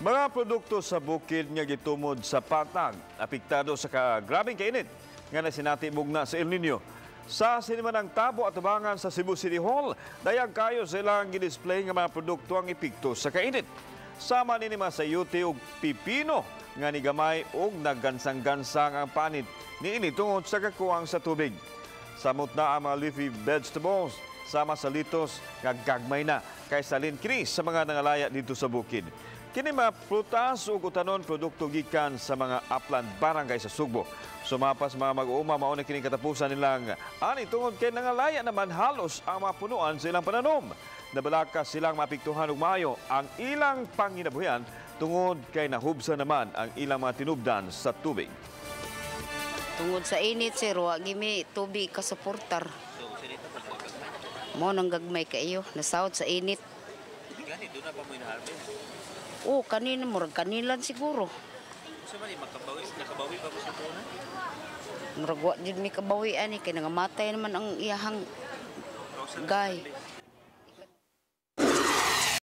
Mga produkto sa bukid nga gitumod sa patag, apektado sa grabing kainit nga nasinatibog na sa El Nino. Sa sinima ng tabo at tubangan sa Cebu City Hall, dayag kayo silang gidisplay nga mga produkto ang epekto sa kainit. Sama ninima sa yute og pipino nga ni gamay og naggansang-gansang ang panit niini tungod sa kakuwang sa tubig. Samot na ang mga leafy vegetables sama sa litos nga gagmay na kaysa linkris sa mga nangalaya dito sa bukid. Kini mga prutas ug utanon produkto gikan sa mga upland barangay sa Sugbo. Sumapas mga mag-uuma mao na kini katapusan nilang ani tungod kay nangalaya naman halos ang mga punuan sa ilang pananom. Nabalakas silang mapiktuhan og maayo ang ilang panginabuhian tungod kay nahubsa naman ang ilang mga tinubdan sa tubig. Tungod sa init, sir, wa gimi tubig kasuportar. Mo nang gagmay kayo, nasawod sa init. Gani, doon na pa mo in-harvest? Oo, kanina mo, kanilan siguro. Gusto man, nakabawi pa mo sa tunan? Murag wa jud mi kabawian kay nangamatay naman ang iyahang gay.